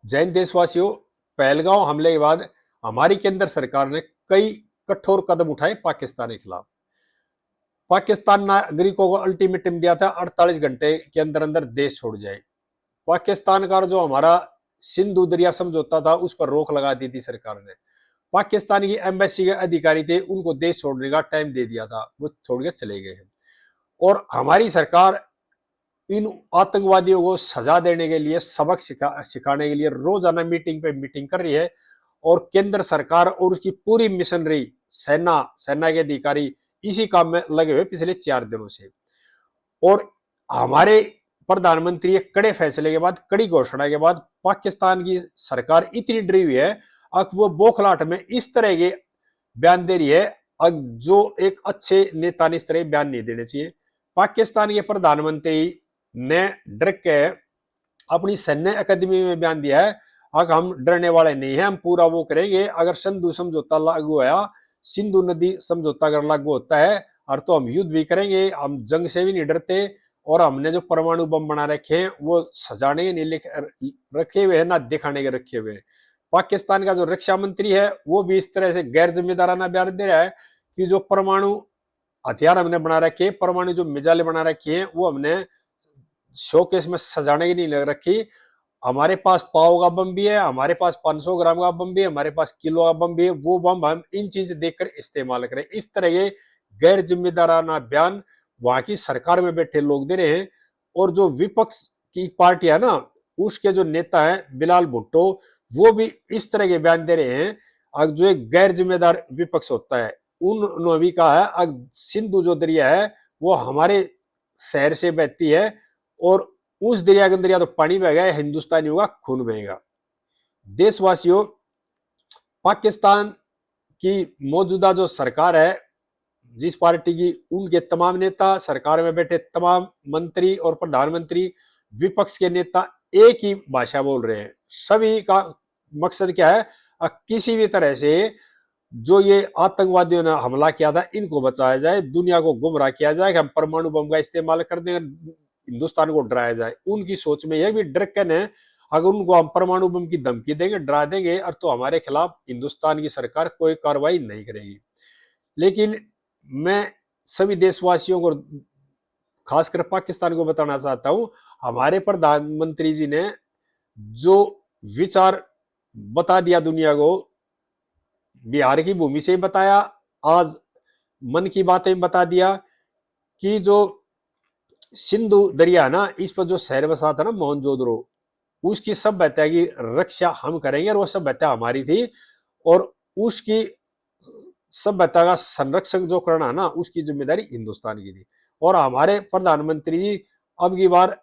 जैन देशवासियों, पहलगांव हमले के बाद हमारी केंद्र सरकार ने कई कठोर कदम उठाए पाकिस्तान के खिलाफ। पाकिस्तान नागरिकों को अल्टीमेटम दिया था 48 घंटे के अंदर अंदर देश छोड़ जाए। पाकिस्तान का जो हमारा सिंधु दरिया समझौता था उस पर रोक लगा दी थी सरकार ने। पाकिस्तान की एम्बेसी के अधिकारी थे, उनको देश छोड़ने का टाइम दे दिया था, वो छोड़ के चले गए हैं। और हमारी सरकार इन आतंकवादियों को सजा देने के लिए, सबक सिखाने के लिए रोजाना मीटिंग पे मीटिंग कर रही है। और केंद्र सरकार और उसकी पूरी मिशनरी, सेना के अधिकारी इसी काम में लगे हुए पिछले 4 दिनों से। और हमारे प्रधानमंत्री के कड़े फैसले के बाद, कड़ी घोषणा के बाद पाकिस्तान की सरकार इतनी डरी हुई है अब वो बौखलाहट में इस तरह के बयान दे रही है जो एक अच्छे नेता ने इस तरह बयान नहीं देने चाहिए। पाकिस्तान के प्रधानमंत्री ने डर के अपनी सैन्य अकादमी में बयान दिया है, अगर हम डरने वाले नहीं हैं, हम पूरा वो करेंगे। अगर सिंधु समझौता लागू होया, सिंधु नदी समझौता अगर लागू होता है और तो हम युद्ध भी करेंगे, हम जंग से भी नहीं डरते। और हमने जो परमाणु बम बना रखे हैं वो सजाने के नहीं रखे हुए हैं, ना दिखाने के रखे हुए हैं। पाकिस्तान का जो रक्षा मंत्री है वो भी इस तरह से गैर जिम्मेदाराना बयान दे रहा है कि जो परमाणु हथियार हमने बना रखे, परमाणु जो मिसाइलें बना रखी हैं वो हमने शोकेस में सजाने की नहीं लग रखी। हमारे पास पाव का बम भी है, हमारे पास 500 ग्राम का बम भी है, हमारे पास किलो का बम भी है। वो बम हम इन चीज देखकर इस्तेमाल करें। इस तरह के गैर जिम्मेदाराना बयान वहां की सरकार में बैठे लोग दे रहे हैं। और जो विपक्ष की पार्टी है ना, उसके जो नेता है बिलाल भुट्टो, वो भी इस तरह के बयान दे रहे हैं। अब जो एक गैर जिम्मेदार विपक्ष होता है, उन्होंने भी कहा है अब सिंधु जो दरिया है वो हमारे शहर से बहती है और उस दरिया के अंदर या तो पानी बहेगा या हिंदुस्तानियों का खून बहेगा। देशवासियों, पाकिस्तान की मौजूदा जो सरकार है, जिस पार्टी की, उनके तमाम नेता, सरकार में बैठे तमाम मंत्री और प्रधानमंत्री, विपक्ष के नेता एक ही भाषा बोल रहे हैं। सभी का मकसद क्या है, किसी भी तरह से जो ये आतंकवादियों ने हमला किया था इनको बचाया जाए, दुनिया को गुमराह किया जाए कि हम परमाणु बम का इस्तेमाल कर देंगे, हिंदुस्तान को डराया जाए। उनकी सोच में यह भी ड्रकन है, अगर उनको हम परमाणु बम की धमकी देंगे, डरा देंगे, और तो हमारे खिलाफ हिंदुस्तान की सरकार कोई कार्रवाई नहीं करेगी। लेकिन मैं सभी देशवासियों को, खासकर पाकिस्तान को बताना चाहता हूं, हमारे प्रधानमंत्री जी ने जो विचार बता दिया दुनिया को, बिहार की भूमि से ही बताया, आज मन की बातें बता दिया कि जो सिंधु दरिया है ना, इस पर जो शहर बसा था ना मोहनजोदड़ो, उसकी सभ्यता की रक्षा हम करेंगे और वो सभ्यता हमारी थी। और उसकी सभ्यता का संरक्षण जो करना है ना, उसकी जिम्मेदारी हिंदुस्तान की थी। और हमारे प्रधानमंत्री जी अब की बार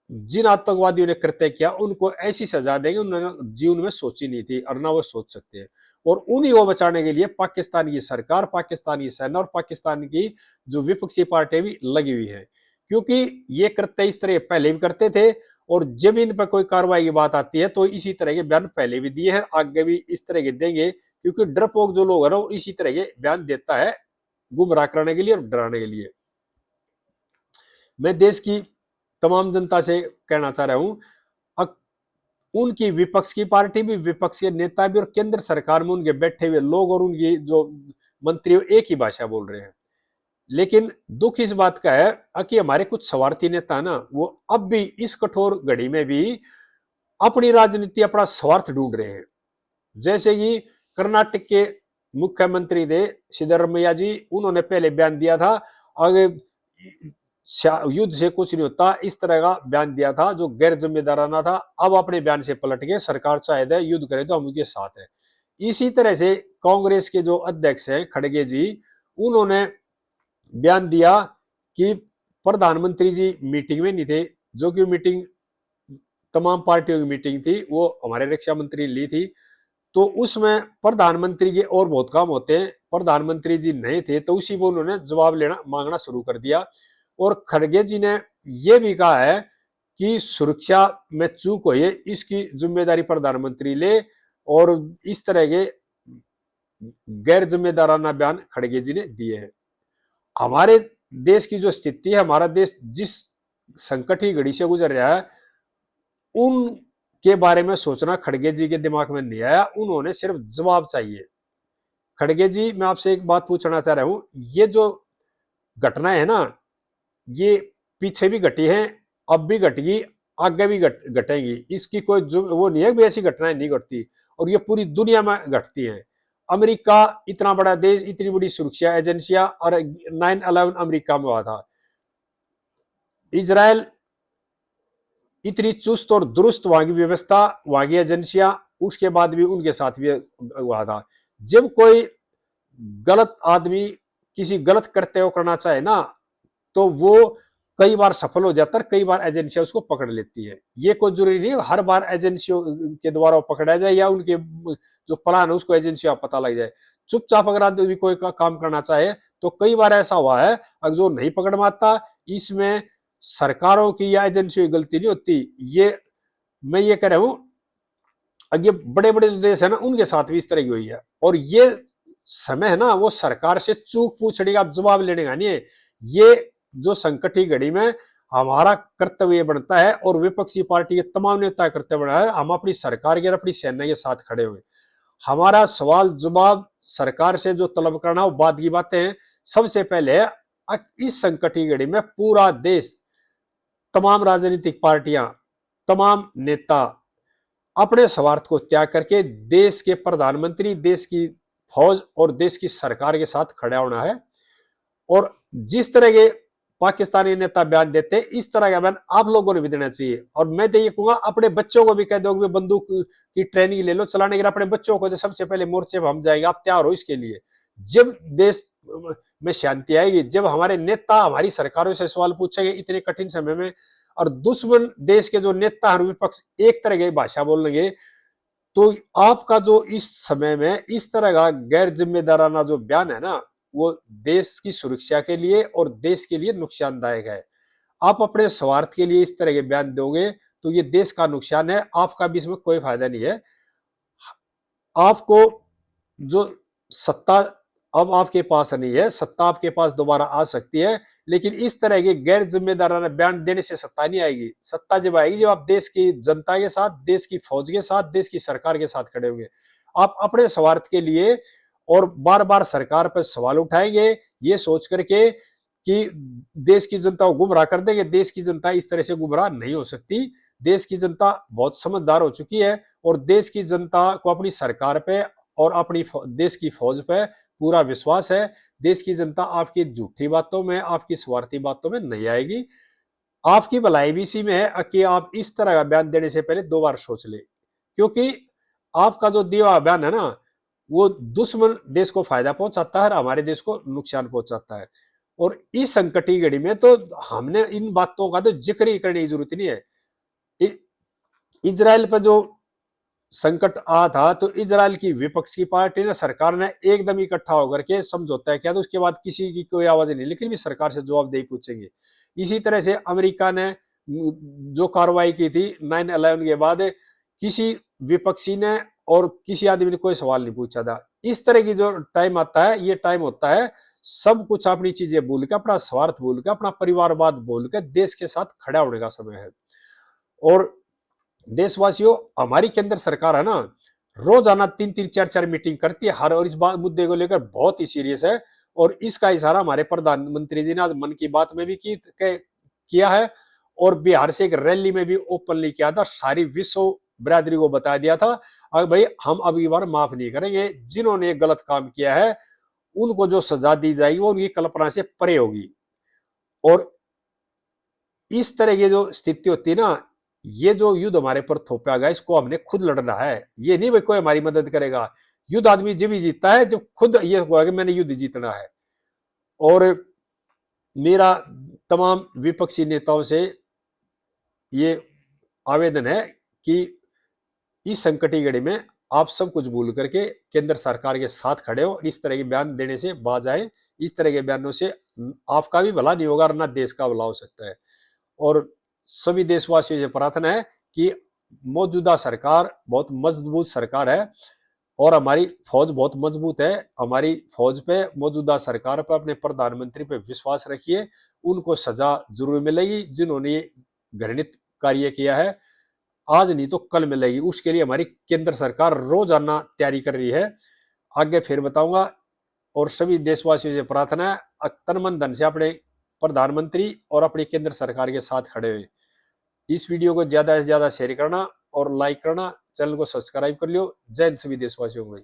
जिन आतंकवादियों ने कृत्य किया उनको ऐसी सजा देंगे उन्होंने जीवन में सोची नहीं थी और ना वो सोच सकते हैं। और उन्हीं को बचाने के लिए पाकिस्तान की सरकार, पाकिस्तान की सेना और पाकिस्तान की जो विपक्षी पार्टी भी लगी हुई है, क्योंकि ये कृत्य इस तरह पहले भी करते थे। और जब इन पर कोई कार्रवाई की बात आती है तो इसी तरह के बयान पहले भी दिए हैं, आगे भी इस तरह के देंगे, क्योंकि डरपोक जो लोग है ना वो इसी तरह के बयान देता है, गुमराह कराने के लिए और डराने के लिए। मैं देश की तमाम जनता से कहना चाह रहा हूं, उनकी विपक्ष की पार्टी भी, विपक्ष के नेता भी और केंद्र सरकार में उनके बैठे हुए लोग और उनकी जो मंत्री एक ही भाषा बोल रहे हैं। लेकिन दुख इस बात का है कि हमारे कुछ स्वार्थी नेता ना, वो अब भी इस कठोर घड़ी में भी अपनी राजनीति, अपना स्वार्थ ढूंढ रहे हैं। जैसे कि कर्नाटक के मुख्यमंत्री थे सिद्धरमैया जी, उन्होंने पहले बयान दिया था अगर युद्ध से कुछ नहीं होता, इस तरह का बयान दिया था जो गैर जिम्मेदाराना था। अब अपने बयान से पलट के सरकार चाहे युद्ध करे तो हम उनके साथ हैं। इसी तरह से कांग्रेस के जो अध्यक्ष हैं खड़गे जी, उन्होंने बयान दिया कि प्रधानमंत्री जी मीटिंग में नहीं थे, जो कि मीटिंग तमाम पार्टियों की मीटिंग थी, वो हमारे रक्षा मंत्री ने ली थी। तो उसमें प्रधानमंत्री के और बहुत काम होते हैं, प्रधानमंत्री जी नहीं थे तो उसी को उन्होंने जवाब लेना मांगना शुरू कर दिया। और खड़गे जी ने यह भी कहा है कि सुरक्षा में चूक हुई है, इसकी जिम्मेदारी प्रधानमंत्री ले। और इस तरह के गैर जिम्मेदाराना बयान खड़गे जी ने दिए हैं। हमारे देश की जो स्थिति है, हमारा देश जिस संकट की घड़ी से गुजर रहा है, उन के बारे में सोचना खड़गे जी के दिमाग में नहीं आया, उन्होंने सिर्फ जवाब चाहिए। खड़गे जी, मैं आपसे एक बात पूछना चाह रहा हूं, ये जो घटना है ना, ये पीछे भी घटी है, अब भी घटेगी, आगे भी घटेगी, इसकी कोई जो वो नहीं है, ऐसी घटनाएं नहीं घटती, और ये पूरी दुनिया में घटती हैं। अमेरिका इतना बड़ा देश, इतनी बड़ी सुरक्षा एजेंसियां, और 9/11 अमेरिका में हुआ था। इजराइल इतनी चुस्त और दुरुस्त वहां की व्यवस्था, वहां की एजेंसियां, उसके बाद भी उनके साथ भी हुआ था। जब कोई गलत आदमी किसी गलत करते हो करना चाहे ना, तो वो कई बार सफल हो जाता है, कई बार एजेंसियां उसको पकड़ लेती है। ये कोई जरूरी नहीं है हर बार एजेंसियों के द्वारा पकड़ा जाए, या उनके जो प्लान है उसको एजेंसियों पता लग जाए। चुपचाप अगर आदमी कोई का काम करना चाहे, तो कई बार ऐसा हुआ है, अगर जो नहीं पकड़ मारता, इसमें सरकारों की या एजेंसियों की गलती नहीं होती। ये मैं ये कह रहा हूं, ये बड़े बड़े जो देश है ना, उनके साथ भी इस तरह की हुई है। और ये समय है ना, वो सरकार से चूक पूछने का, जवाब लेने का नहीं है। ये जो संकट की घड़ी में हमारा कर्तव्य बनता है, और विपक्षी पार्टी के तमाम नेता कर्तव्य बना है, हम अपनी सरकार के और अपनी सेना के साथ खड़े हुए। हमारा सवाल जवाब सरकार से जो तलब करना, वो बाद की बातें हैं। सबसे पहले इस संकट की घड़ी में पूरा देश, तमाम राजनीतिक पार्टियां, तमाम नेता अपने स्वार्थ को त्याग करके देश के प्रधानमंत्री, देश की फौज और देश की सरकार के साथ खड़ा होना है। और जिस तरह के पाकिस्तानी नेता बयान देते हैं, इस तरह का बयान आप लोगों ने भी देना चाहिए। और मैं तो ये कहूंगा, अपने बच्चों को भी कह दो, बंदूक की ट्रेनिंग ले लो चलाने के लिए, अपने बच्चों को तो सबसे पहले मोर्चे पर हम जाएंगे, आप तैयार हो इसके लिए। जब देश में शांति आएगी, जब हमारे नेता हमारी सरकारों से सवाल पूछेंगे इतने कठिन समय में, और दुश्मन देश के जो नेता और विपक्ष एक तरह की भाषा बोलेंगे, तो आपका जो इस समय में इस तरह का गैर जिम्मेदाराना जो बयान है ना, वो देश की सुरक्षा के लिए और देश के लिए नुकसानदायक है। आप अपने स्वार्थ के लिए इस तरह के बयान दोगे, तो ये देश का नुकसान है, आपका भी इसमें कोई फायदा नहीं है। आपको जो सत्ता अब आपके पास नहीं है, सत्ता आपके पास दोबारा आ सकती है, लेकिन इस तरह के गैर जिम्मेदाराना बयान देने से सत्ता नहीं आएगी। सत्ता जब आएगी जब आप देश की जनता के साथ, देश की फौज के साथ, देश की सरकार के साथ खड़े होंगे। आप अपने स्वार्थ के लिए और बार बार सरकार पर सवाल उठाएंगे, ये सोच करके कि देश की जनता को गुमराह कर देंगे। देश की जनता इस तरह से गुमराह नहीं हो सकती। देश की जनता बहुत समझदार हो चुकी है, और देश की जनता को अपनी सरकार पे और अपनी देश की फौज पे पूरा विश्वास है। देश की जनता आपकी झूठी बातों में, आपकी स्वार्थी बातों में नहीं आएगी। आपकी भलाई भी इसी में है कि आप इस तरह का बयान देने से पहले 2 बार सोच ले, क्योंकि आपका जो दिया बयान है ना, वो दुश्मन देश को फायदा पहुंचाता है और हमारे देश को नुकसान पहुंचाता है। और इस संकट की घड़ी में तो हमने इन बातों का तो जिक्र ही करने की जरूरत नहीं है। इजराइल पर जो संकट आ था, तो इजराइल की विपक्ष की पार्टी ने, सरकार ने एकदम इकट्ठा होकर के समझौता किया, तो उसके बाद किसी की कोई आवाज नहीं, लेकिन भी सरकार से जवाबदेही पूछेंगे। इसी तरह से अमेरिका ने जो कार्रवाई की थी 9/11 के बाद, किसी विपक्षी ने और किसी आदमी ने कोई सवाल नहीं पूछा था। इस तरह की जो टाइम आता है, ये टाइम होता है सब कुछ अपनी चीजें भूल के, अपना स्वार्थ भूल के, अपना परिवारवाद भूल के देश के साथ खड़ा होने का समय है। और देशवासियों, हमारी केंद्र सरकार है ना, रोजाना 3-3, 4-4 मीटिंग करती है हर, और इस बात मुद्दे को लेकर बहुत ही सीरियस है। और इसका इशारा हमारे प्रधानमंत्री जी ने आज मन की बात में भी किया है, और बिहार से एक रैली में भी ओपनली किया था, सारी विश्व बिरादरी को बता दिया था, अब भाई हम अब की बार माफ नहीं करेंगे, जिन्होंने गलत काम किया है उनको जो सजा दी जाएगी वो उनकी कल्पना से परे होगी। और इस तरह की जो स्थिति होती है ना, ये जो युद्ध हमारे पर थोपा गया, इसको हमने खुद लड़ना है। ये नहीं भाई कोई हमारी मदद करेगा। युद्ध आदमी जब ही जीतता है जब खुद ये हुआ कि मैंने युद्ध जीतना है। और मेरा तमाम विपक्षी नेताओं से ये आवेदन है कि इस संकट की घड़ी में आप सब कुछ भूल करके केंद्र सरकार के साथ खड़े हो, इस तरह के बयान देने से बाज आए। इस तरह के बयानों से आपका भी भला नहीं होगा और ना देश का भला हो सकता है। और सभी देशवासियों से प्रार्थना है कि मौजूदा सरकार बहुत मजबूत सरकार है, और हमारी फौज बहुत मजबूत है। हमारी फौज पे, मौजूदा सरकार पर, अपने प्रधानमंत्री पे विश्वास रखिए, उनको सजा जरूर मिलेगी जिन्होंने घृणित कार्य किया है। आज नहीं तो कल मिलेगी। उसके लिए हमारी केंद्र सरकार रोजाना तैयारी कर रही है, आगे फिर बताऊंगा। और सभी देशवासियों से प्रार्थना है तन मन धन से अपने प्रधानमंत्री और अपनी केंद्र सरकार के साथ खड़े हुए। इस वीडियो को ज्यादा से ज्यादा शेयर करना और लाइक करना, चैनल को सब्सक्राइब कर लियो। जय हिंद सभी देशवासियों को।